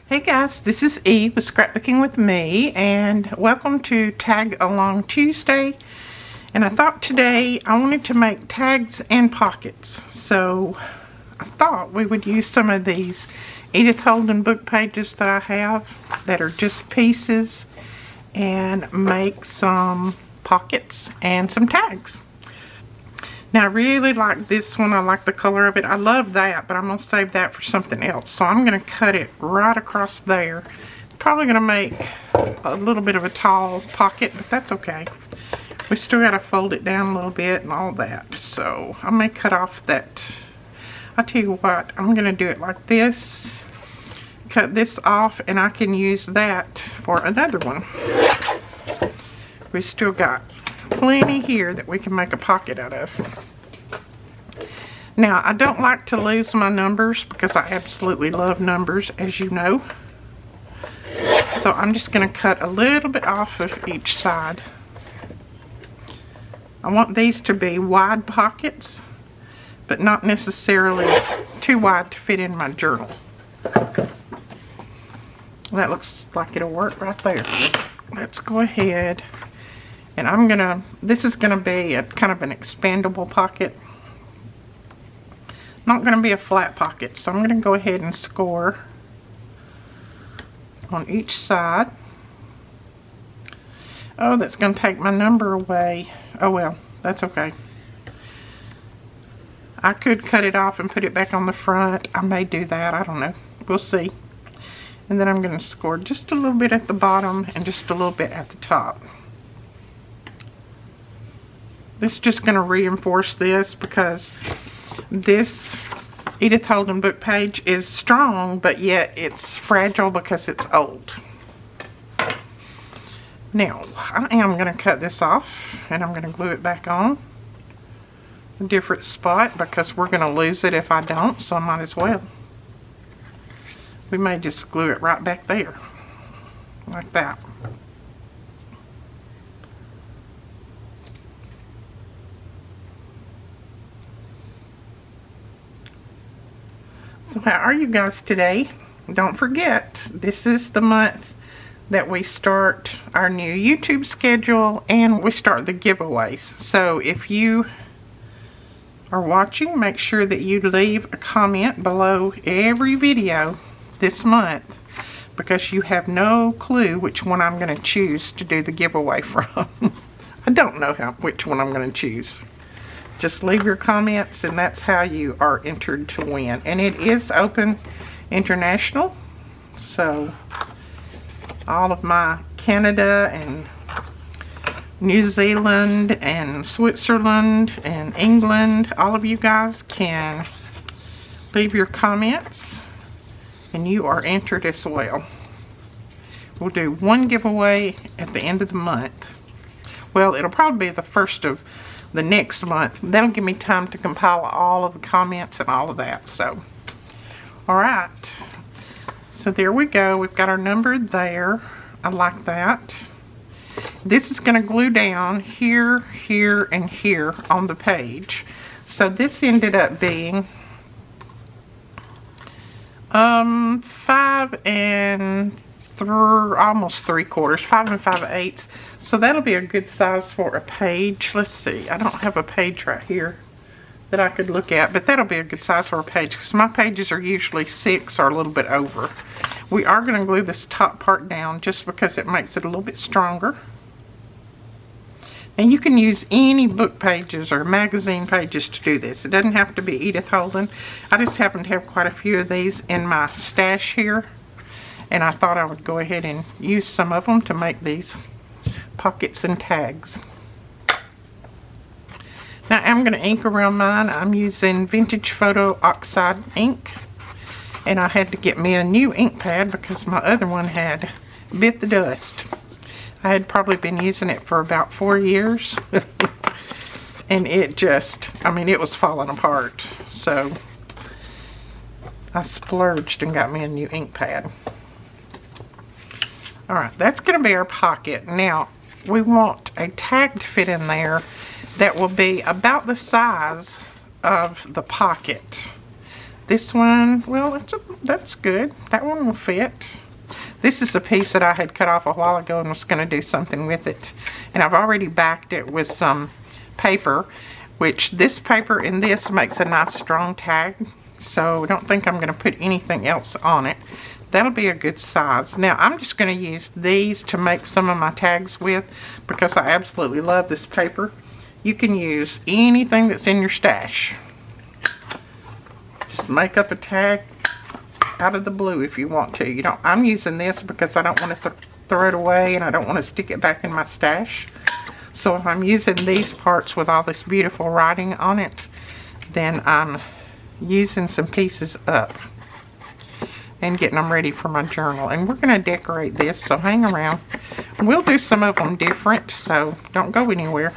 Hey guys, this is Eve with Scrapbooking with Me, and welcome to Tag Along Tuesday. And I thought today I wanted to make tags and pockets, so I thought we would use some of these Edith Holden book pages that I have that are just pieces and make some pockets and some tags. Now I really like this one. I like the color of it. I love that, but I'm going to save that for something else. So I'm going to cut it right across there. Probably going to make a little bit of a tall pocket, but that's okay. We still got to fold it down a little bit and all that. So I may cut off that. I'll tell you what, I'm going to do it like this. Cut this off and I can use that for another one. We still got plenty here that we can make a pocket out of. Now, I don't like to lose my numbers because I absolutely love numbers, as you know. So I'm just going to cut a little bit off of each side. I want these to be wide pockets, but not necessarily too wide to fit in my journal. That looks like it'll work right there. Let's go ahead. And this is gonna be a kind of an expandable pocket. Not gonna be a flat pocket, so I'm gonna go ahead and score on each side. Oh, that's gonna take my number away. Oh well, that's okay. I could cut it off and put it back on the front. I may do that, I don't know. We'll see. And then I'm gonna score just a little bit at the bottom and just a little bit at the top. This is just going to reinforce this because this Edith Holden book page is strong, but yet it's fragile because it's old. Now, I am going to cut this off and I'm going to glue it back on a different spot because we're going to lose it if I don't, so I might as well. We may just glue it right back there, like that. So how are you guys today? Don't forget, this is the month that we start our new YouTube schedule and we start the giveaways. So if you are watching, make sure that you leave a comment below every video this month because you have no clue which one I'm going to choose to do the giveaway from. I don't know which one I'm going to choose. Just leave your comments and that's how you are entered to win. And it is open international. So all of my Canada and New Zealand and Switzerland and England, all of you guys can leave your comments and you are entered as well. We'll do one giveaway at the end of the month. Well, it'll probably be the first of the next month. That'll give me time to compile all of the comments and all of that. So alright, so there we go. We've got our number there. I like that. This is going to glue down here, here, and here on the page. So this ended up being 5 and almost 3/4, 5 and 5/8. So that'll be a good size for a page. Let's see, I don't have a page right here that I could look at, but that'll be a good size for a page because my pages are usually 6 or a little bit over. We are going to glue this top part down just because it makes it a little bit stronger. And you can use any book pages or magazine pages to do this. It doesn't have to be Edith Holden. I just happen to have quite a few of these in my stash here. And I thought I would go ahead and use some of them to make these pockets and tags. Now I'm going to ink around mine. I'm using Vintage Photo Oxide ink. And I had to get me a new ink pad because my other one had bit the dust. I had probably been using it for about 4 years. And it just, it was falling apart. So I splurged and got me a new ink pad. Alright, that's going to be our pocket. Now, we want a tag to fit in there that will be about the size of the pocket. This one, well, that's good. That one will fit. This is a piece that I had cut off a while ago and was going to do something with it. And I've already backed it with some paper, which this paper and this makes a nice strong tag. So I don't think I'm going to put anything else on it. That'll be a good size. Now I'm just going to use these to make some of my tags with because I absolutely love this paper. You can use anything that's in your stash. Just make up a tag out of the blue if you want to. I'm using this because I don't want to throw it away and I don't want to stick it back in my stash. So if I'm using these parts with all this beautiful writing on it, then I'm using some pieces up and getting them ready for my journal. And we're going to decorate this, so hang around. We'll do some of them different, so don't go anywhere.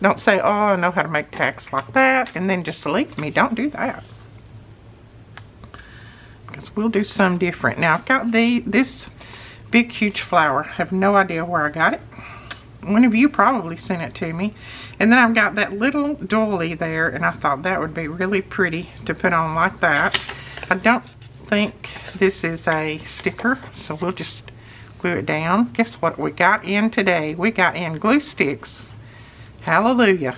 Don't say, oh, I know how to make tags like that, and then just delete me. Don't do that. Because we'll do some different. Now, I've got this big, huge flower. I have no idea where I got it. One of you probably sent it to me. And then I've got that little doily there, and I thought that would be really pretty to put on like that. I don't think this is a sticker, so we'll just glue it down. Guess what we got in today? We got in glue sticks. Hallelujah.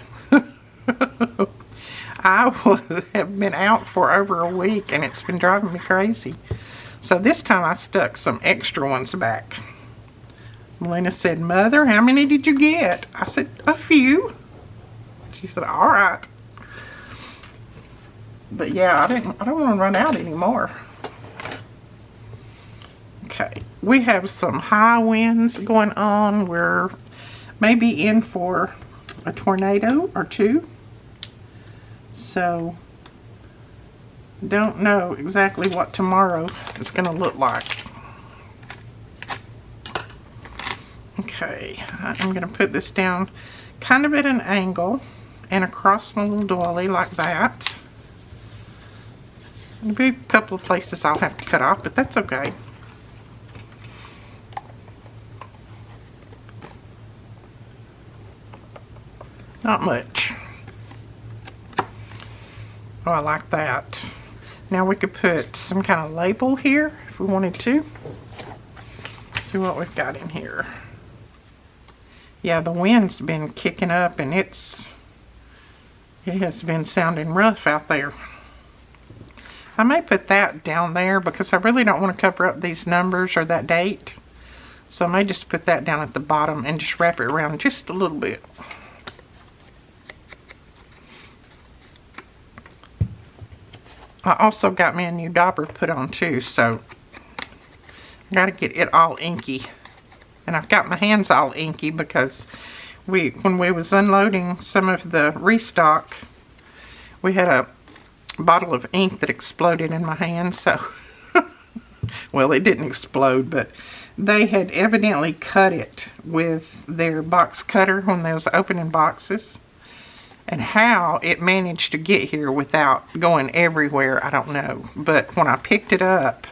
I have been out for over a week and it's been driving me crazy. So this time I stuck some extra ones back. Melina said, Mother, how many did you get? I said, a few. She said, all right. But yeah, I don't want to run out anymore. Okay, we have some high winds going on. We're maybe in for a tornado or two. So, don't know exactly what tomorrow is going to look like. Okay, I'm going to put this down kind of at an angle and across my little doily like that. There'll be a couple of places I'll have to cut off, but that's okay. Not much. Oh, I like that. Now we could put some kind of label here if we wanted to. See what we've got in here. Yeah, the wind's been kicking up and it has been sounding rough out there. I may put that down there because I really don't want to cover up these numbers or that date. So I may just put that down at the bottom and just wrap it around just a little bit. I also got me a new dauber put on too, so I got to get it all inky. And I've got my hands all inky because when we was unloading some of the restock, we had a bottle of ink that exploded in my hand, so well, it didn't explode, but they had evidently cut it with their box cutter when they was opening boxes. And how it managed to get here without going everywhere, I don't know. But when I picked it up,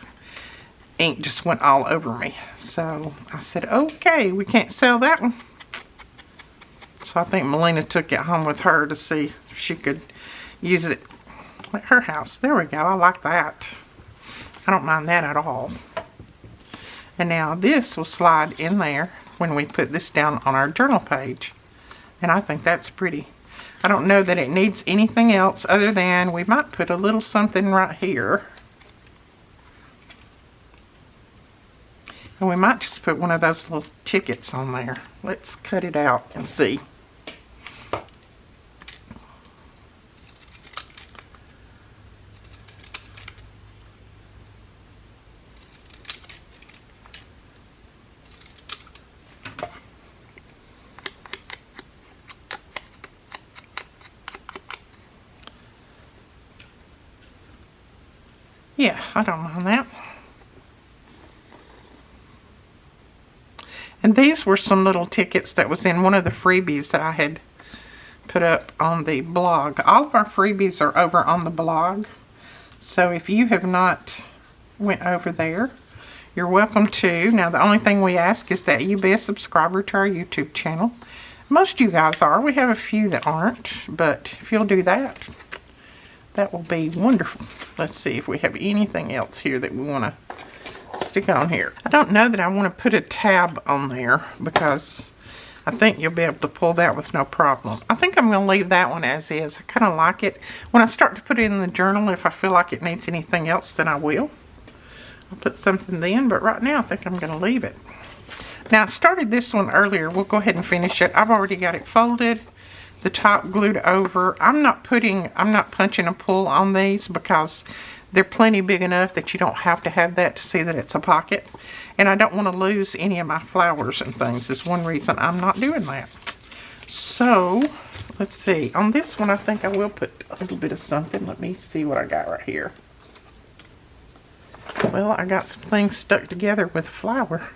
ink just went all over me. So I said, okay, we can't sell that one. So I think Melina took it home with her to see if she could use it at her house. There we go. I like that. I don't mind that at all. And now this will slide in there when we put this down on our journal page. And I think that's pretty. I don't know that it needs anything else other than we might put a little something right here. And we might just put one of those little tickets on there. Let's cut it out and see. Yeah, I don't mind that. And these were some little tickets that was in one of the freebies that I had put up on the blog. All of our freebies are over on the blog. So if you have not went over there, you're welcome to. Now the only thing we ask is that you be a subscriber to our YouTube channel. Most of you guys are. We have a few that aren't, but if you'll do that That will be wonderful. Let's see if we have anything else here that we want to stick on here. I don't know that I want to put a tab on there because I think you'll be able to pull that with no problem. I think I'm going to leave that one as is. I kind of like it. When I start to put it in the journal, if I feel like it needs anything else, then I will. I'll put something then, but right now I think I'm going to leave it. Now, I started this one earlier. We'll go ahead and finish it. I've already got it folded, the top glued over. I'm not punching a pull on these because they're plenty big enough that you don't have to have that to see that it's a pocket. And I don't want to lose any of my flowers and things. Is one reason I'm not doing that. So, let's see. On this one, I think I will put a little bit of something. Let me see what I got right here. Well, I got some things stuck together with a flower.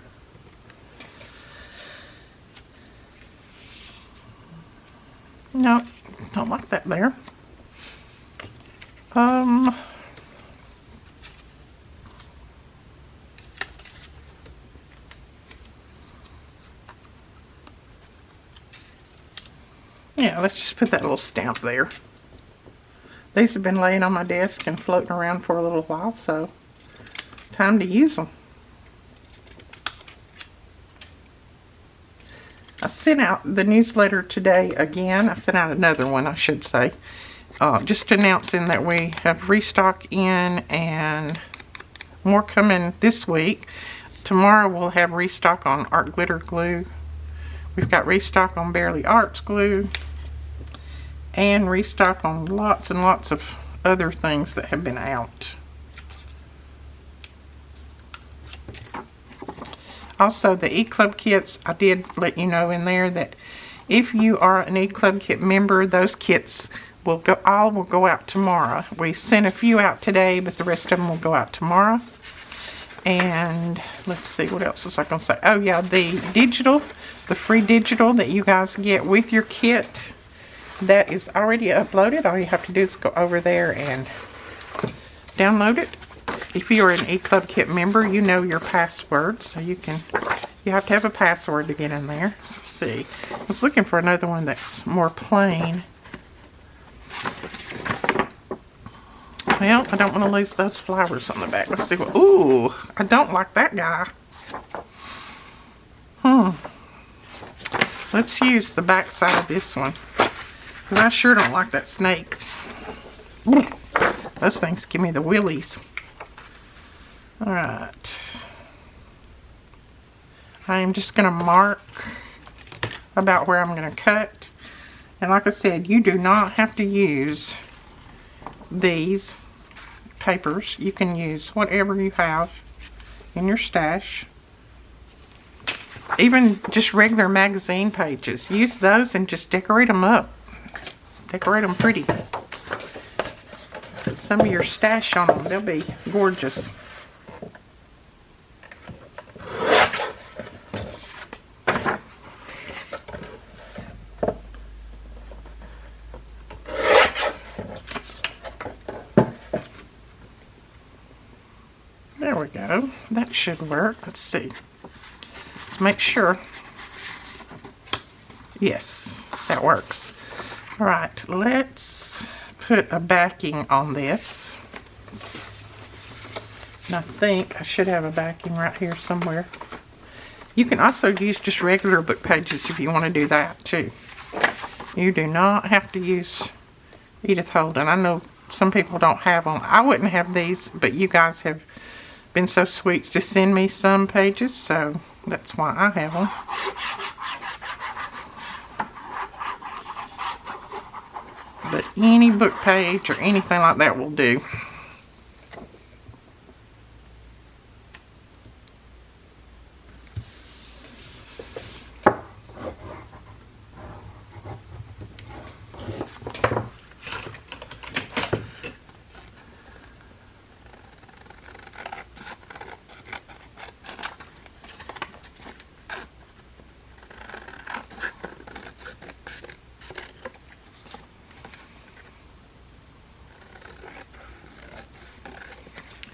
No, don't like that there. Yeah, let's just put that little stamp there. These have been laying on my desk and floating around for a little while, so time to use them. I sent out the newsletter today again. I sent out another one, I should say. Just announcing that we have restock in and more coming this week. Tomorrow we'll have restock on art glitter glue. We've got restock on Barely Arts glue. And restock on lots and lots of other things that have been out. Also, the E-Club kits, I did let you know in there that if you are an E-Club kit member, those kits will go out tomorrow. We sent a few out today, but the rest of them will go out tomorrow. And let's see, what else was I going to say? Oh yeah, the free digital that you guys get with your kit, that is already uploaded. All you have to do is go over there and download it. If you're an E-Club kit member, you know your password, so you have to have a password to get in there. Let's see. I was looking for another one that's more plain. Well, I don't want to lose those flowers on the back. Let's see what. Ooh, I don't like that guy. Let's use the back side of this one, because I sure don't like that snake. Those things give me the willies. Alright. I am just going to mark about where I'm going to cut. And like I said, you do not have to use these papers. You can use whatever you have in your stash. Even just regular magazine pages. Use those and just decorate them up. Decorate them pretty. Put some of your stash on them. They'll be gorgeous. There we go. That should work. Let's see. Let's make sure. Yes, that works. Alright, let's put a backing on this. And I think I should have a backing right here somewhere. You can also use just regular book pages if you want to do that too. You do not have to use Edith Holden. I know some people don't have them. I wouldn't have these, but you guys have been so sweet to send me some pages, so that's why I have them. But any book page or anything like that will do.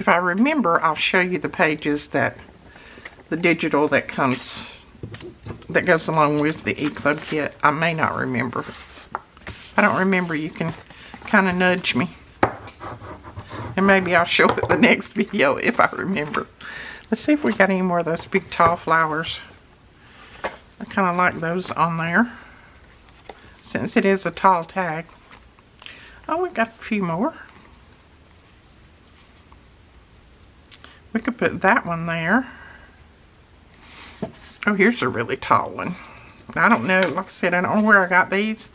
If I remember, I'll show you the pages that the digital that goes along with the E-Club kit. I may not remember. If I don't remember, you can kind of nudge me. And maybe I'll show it the next video if I remember. Let's see if we got any more of those big tall flowers. I kind of like those on there, since it is a tall tag. Oh, we got a few more. We could put that one there. Oh, here's a really tall one. I don't know, like I said, I don't know where I got these.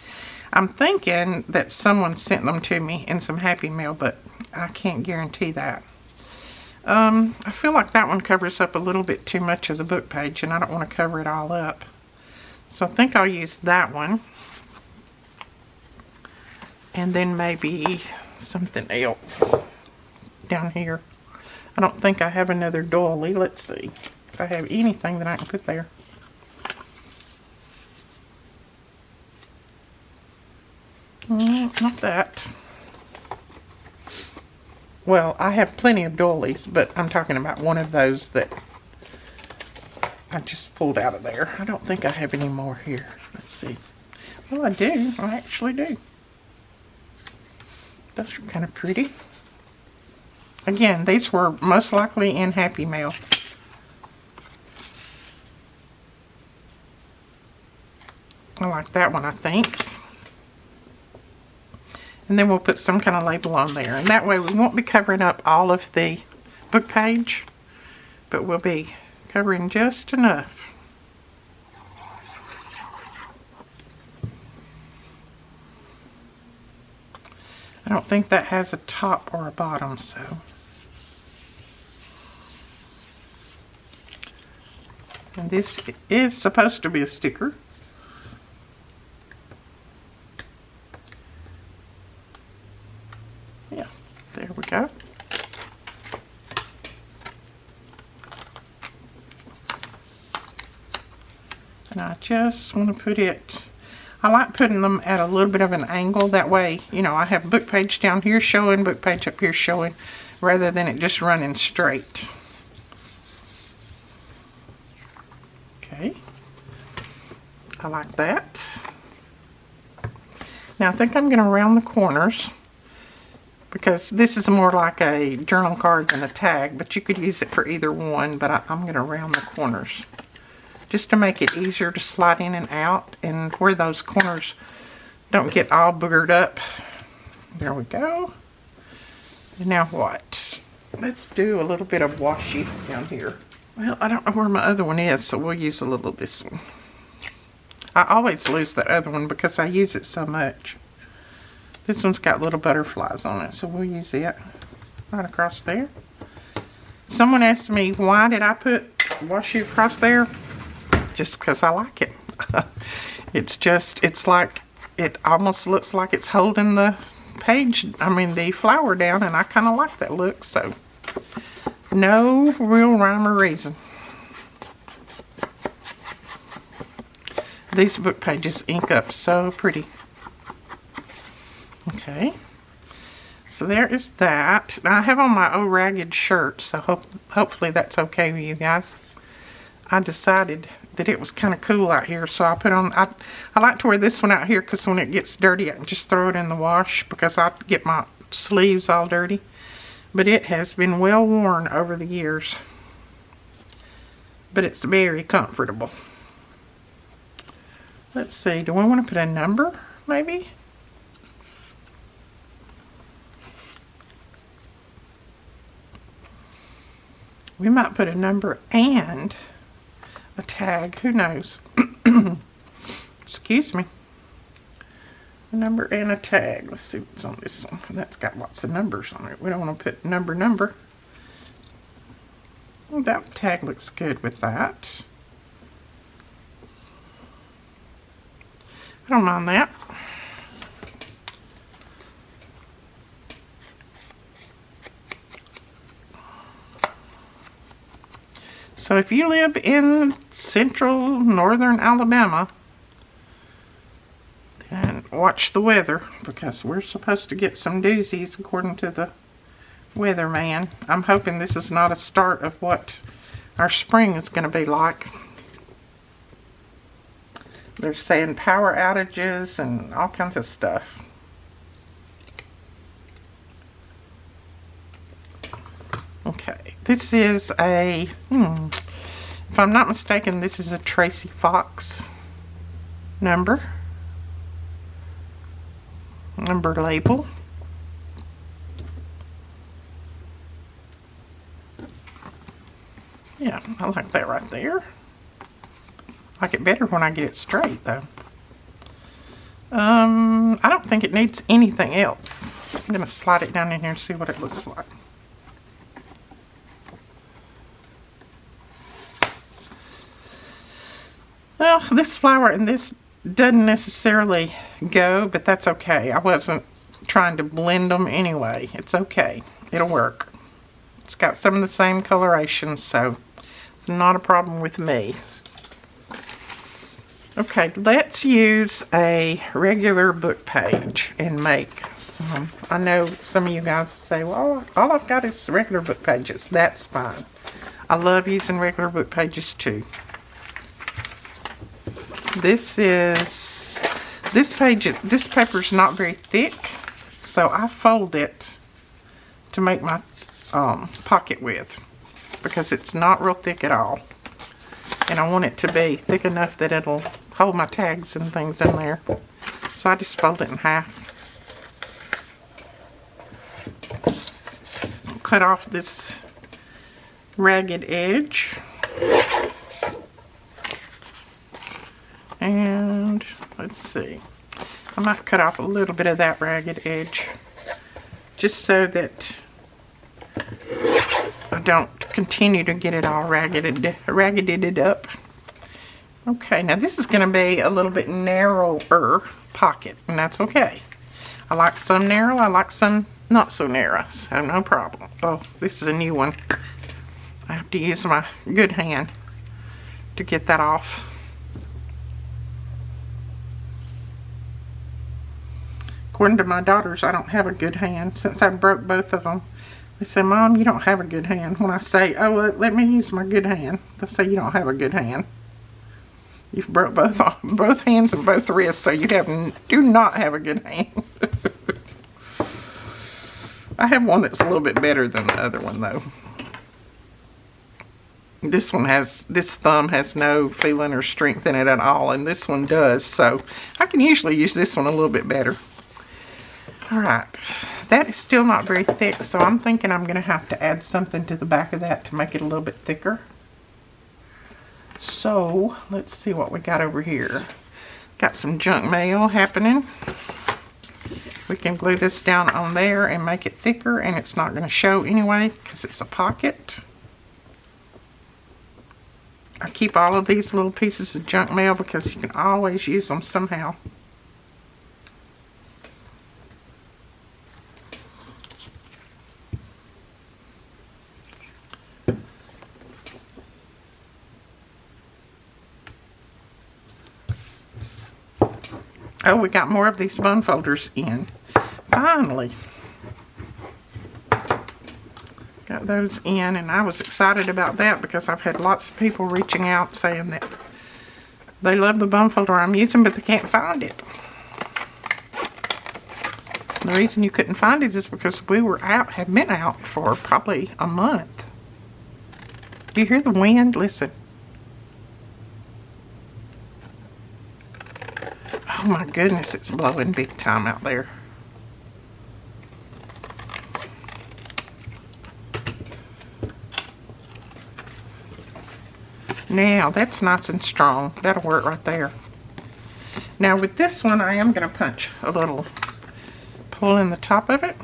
I'm thinking that someone sent them to me in some Happy Mail, but I can't guarantee that. I feel like that one covers up a little bit too much of the book page, and I don't want to cover it all up. So I think I'll use that one. And then maybe something else down here. I don't think I have another doily. Let's see if I have anything that I can put there. Not that. Well, I have plenty of doilies, but I'm talking about one of those that I just pulled out of there. I don't think I have any more here. Let's see. Well, I do. I actually do. Those are kind of pretty. Again, these were most likely in Happy Mail. I like that one, I think. And then we'll put some kind of label on there. And that way we won't be covering up all of the book page, but we'll be covering just enough. I don't think that has a top or a bottom, so. And this is supposed to be a sticker. Yeah, there we go. And I just want to put it, I like putting them at a little bit of an angle. That way, you know, I have book page down here showing, book page up here showing, rather than it just running straight. Okay. I like that. Now I think I'm going to round the corners, because this is more like a journal card than a tag, but you could use it for either one, but I'm going to round the corners, just to make it easier to slide in and out, and where those corners don't get all boogered up. There we go. And now what? Let's do a little bit of washi down here. Well, I don't know where my other one is, so we'll use a little of this one. I always lose that other one because I use it so much. This one's got little butterflies on it, so we'll use it right across there. Someone asked me, why did I put washi across there? Just because I like it. It's like, it almost looks like it's holding the page, the flower down, and I kind of like that look, so no real rhyme or reason. These book pages ink up so pretty. Okay, so there is that. Now I have on my old ragged shirt, so hopefully that's okay with you guys. I decided that it was kind of cool out here, so I put on, I like to wear this one out here because when it gets dirty I can just throw it in the wash, because I get my sleeves all dirty. But it has been well worn over the years, but it's very comfortable. Let's see, do I want to put a number maybe? We might put a number and a tag, who knows? Excuse me. A number and a tag. Let's see what's on this one. That's got lots of numbers on it. We don't want to put number. Well, that tag looks good with that. I don't mind that. So if you live in central northern Alabama, then watch the weather, because we're supposed to get some doozies according to the weatherman. I'm hoping this is not a start of what our spring is going to be like. They're saying power outages and all kinds of stuff. Okay, this is a, if I'm not mistaken, this is a Tracy Fox number label. Yeah, I like that right there. I like it better when I get it straight, though. I don't think it needs anything else. I'm going to slide it down in here and see what it looks like. Well, this flower and this doesn't necessarily go, but that's okay. I wasn't trying to blend them anyway. It's okay. It'll work. It's got some of the same coloration, so it's not a problem with me. Okay, let's use a regular book page and make some. I know some of you guys say, well, all I've got is regular book pages. That's fine. I love using regular book pages too. This paper's not very thick, so I fold it to make my pocket with, because it's not real thick at all. And I want it to be thick enough that it'll hold my tags and things in there. So I just fold it in half. Cut off this ragged edge. And let's see, I might cut off a little bit of that ragged edge just so that I don't continue to get it all raggeded up. Okay, now this is going to be a little bit narrower pocket, and that's okay. I like some narrow, I like some not so narrow, so no problem. Oh, this is a new one. I have to use my good hand to get that off. According to my daughters, I don't have a good hand. Since I broke both of them, they say, Mom, you don't have a good hand. When I say, oh, let me use my good hand, they'll say, you don't have a good hand. You've broke both hands and both wrists, so you do not have a good hand. I have one that's a little bit better than the other one, though. This thumb has no feeling or strength in it at all, and this one does, so I can usually use this one a little bit better. Alright, that is still not very thick, so I'm thinking I'm going to have to add something to the back of that to make it a little bit thicker. So, let's see what we got over here. Got some junk mail happening. We can glue this down on there and make it thicker, and it's not going to show anyway because it's a pocket. I keep all of these little pieces of junk mail because you can always use them somehow. Oh, we got more of these bun folders in. Finally. Got those in, and I was excited about that because I've had lots of people reaching out saying that they love the bun folder I'm using, but they can't find it. The reason you couldn't find it is because we were out, had been out for probably a month. Do you hear the wind? Listen. Oh my goodness, it's blowing big time out there. Now, that's nice and strong. That'll work right there. Now, with this one, I am going to punch a little pull in the top of it.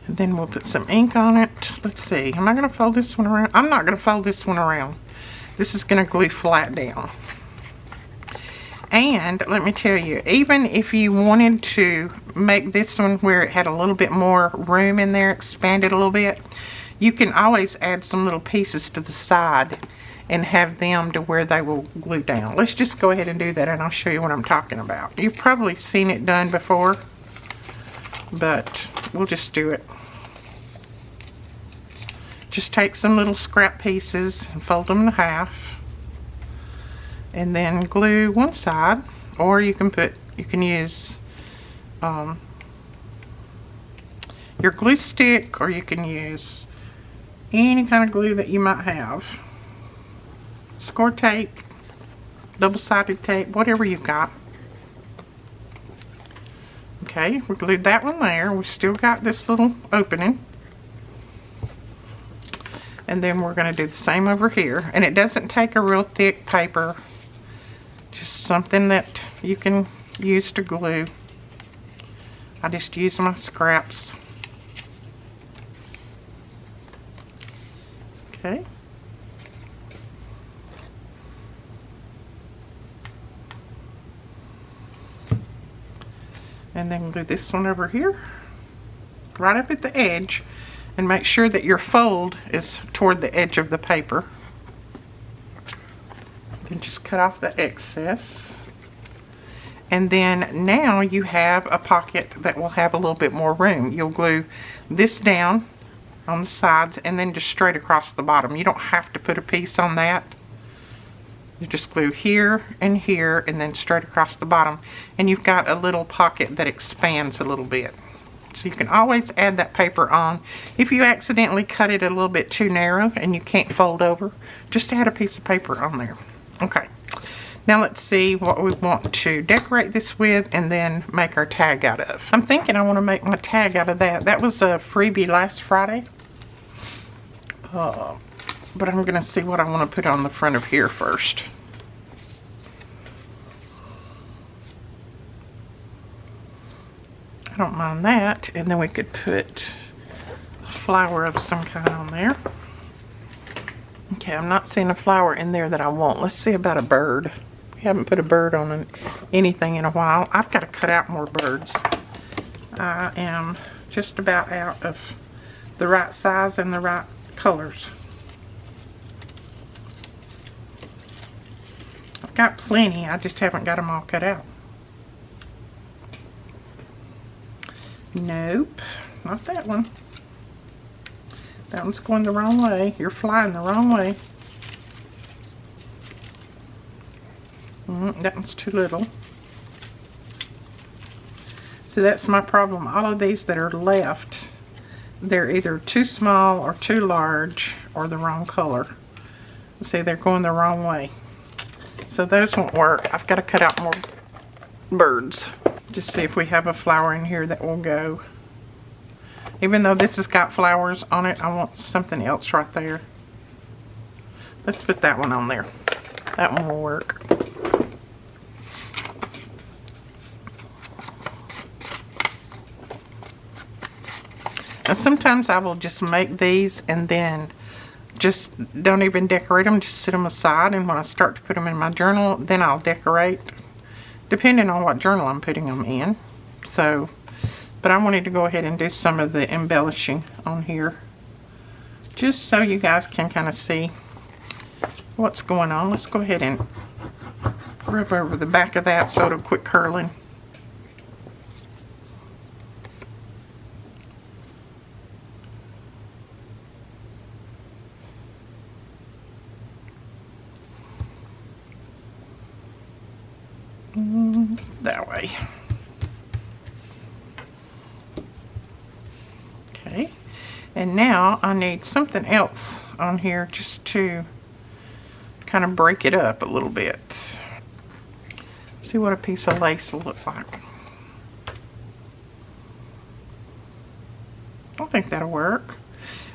And then we'll put some ink on it. Let's see. Am I going to fold this one around? I'm not going to fold this one around. This is going to glue flat down. And let me tell you, even if you wanted to make this one where it had a little bit more room in there, expand it a little bit, you can always add some little pieces to the side and have them to where they will glue down. Let's just go ahead and do that, and I'll show you what I'm talking about. You've probably seen it done before, but we'll just do it. Just take some little scrap pieces and fold them in half. and then glue one side, or you can use your glue stick, or you can use any kind of glue that you might have. Score tape, double-sided tape, whatever you've got. Okay, we glued that one there. We still got this little opening. And then we're going to do the same over here. And it doesn't take a real thick paper. Just something that you can use to glue. I just use my scraps. Okay. And then glue this one over here, right up at the edge, and make sure that your fold is toward the edge of the paper. Then just cut off the excess. And then now you have a pocket that will have a little bit more room. You'll glue this down on the sides and then just straight across the bottom. You don't have to put a piece on that. You just glue here and here and then straight across the bottom, and you've got a little pocket that expands a little bit. So you can always add that paper on. If you accidentally cut it a little bit too narrow and you can't fold over, just add a piece of paper on there. Okay, now let's see what we want to decorate this with and then make our tag out of. I'm thinking I want to make my tag out of that. That was a freebie last Friday. But I'm going to see what I want to put on the front of here first. I don't mind that. And then we could put a flower of some kind on there. Okay, I'm not seeing a flower in there that I want. Let's see about a bird. We haven't put a bird on anything in a while. I've got to cut out more birds. I am just about out of the right size and the right colors. Got plenty, I just haven't got them all cut out. Nope, not that one. That one's going the wrong way. You're flying the wrong way. That one's too little. So that's my problem. All of these that are left, they're either too small or too large or the wrong color. See, they're going the wrong way. So those won't work. I've got to cut out more birds. Just see if we have a flower in here that will go. Even though this has got flowers on it, I want something else right there. Let's put that one on there. That one will work. Now sometimes I will just make these and then just don't even decorate them, just sit them aside, and when I start to put them in my journal, then I'll decorate, depending on what journal I'm putting them in. So, but I wanted to go ahead and do some of the embellishing on here, just so you guys can kind of see what's going on. Let's go ahead and rub over the back of that so it'll quit curling. That way. Okay, and now I need something else on here just to kind of break it up a little bit. See what a piece of lace will look like. I think that'll work.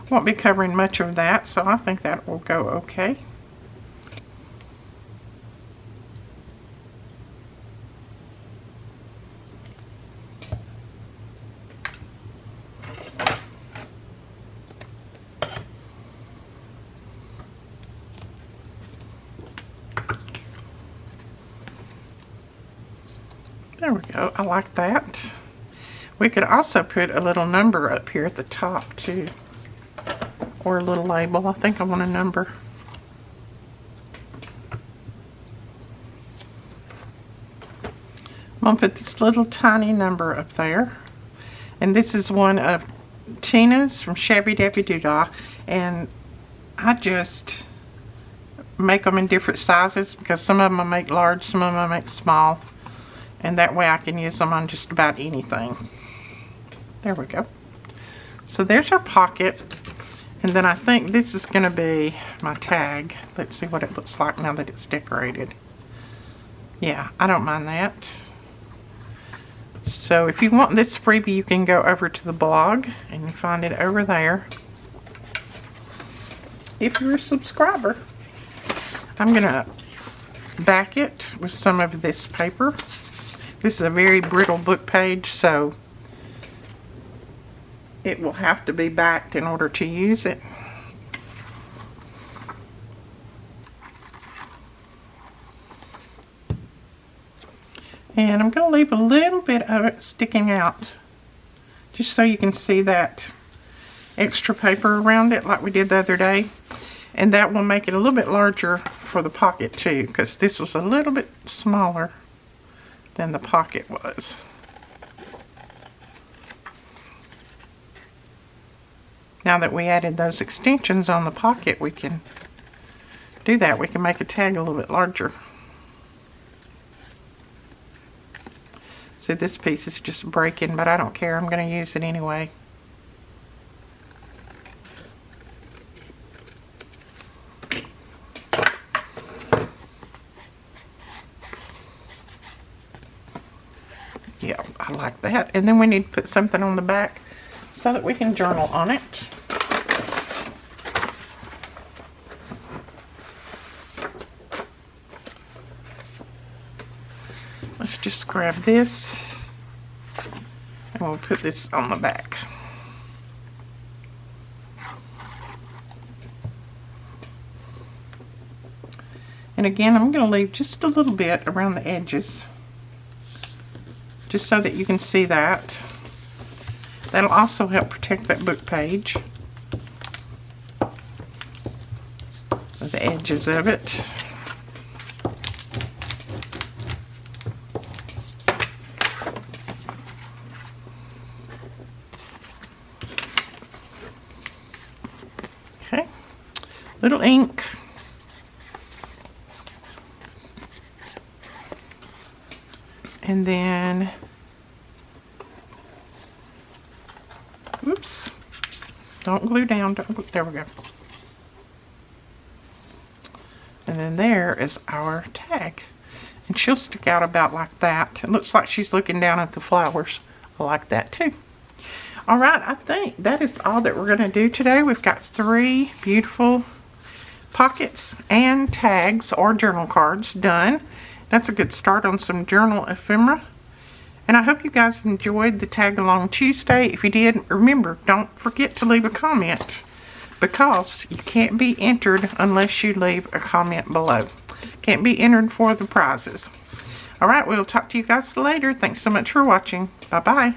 Won't be covering much of that, so I think that will go okay. There we go. I like that. We could also put a little number up here at the top too, or a little label. I think I want a number. I'm going to put this little tiny number up there. And this is one of Tina's from Shabby Dabby Doodah. And I just make them in different sizes because some of them I make large, some of them I make small. And that way I can use them on just about anything. There we go. So there's our pocket. And then I think this is going to be my tag. Let's see what it looks like now that it's decorated. Yeah, I don't mind that. So if you want this freebie, you can go over to the blog and you find it over there. If you're a subscriber, I'm going to back it with some of this paper. This is a very brittle book page, so it will have to be backed in order to use it. And I'm going to leave a little bit of it sticking out just so you can see that extra paper around it like we did the other day. And that will make it a little bit larger for the pocket too, because this was a little bit smaller than the pocket was. Now that we added those extensions on the pocket, we can do that. We can make a tag a little bit larger. See, this piece is just breaking, but I don't care. I'm going to use it anyway. Yeah, I like that. And then we need to put something on the back so that we can journal on it. Let's just grab this and we'll put this on the back. And again, I'm going to leave just a little bit around the edges, just so that you can see that. That'll also help protect that book page, the edges of it. Okay, little ink. And then, oops, don't glue down, there we go. And then there is our tag. And she'll stick out about like that. It looks like she's looking down at the flowers. I like that too. Alright, I think that is all that we're going to do today. We've got 3 beautiful pockets and tags or journal cards done. That's a good start on some journal ephemera. And I hope you guys enjoyed the Tag Along Tuesday. If you did, remember, don't forget to leave a comment, because you can't be entered unless you leave a comment below. Can't be entered for the prizes. Alright, we'll talk to you guys later. Thanks so much for watching. Bye-bye.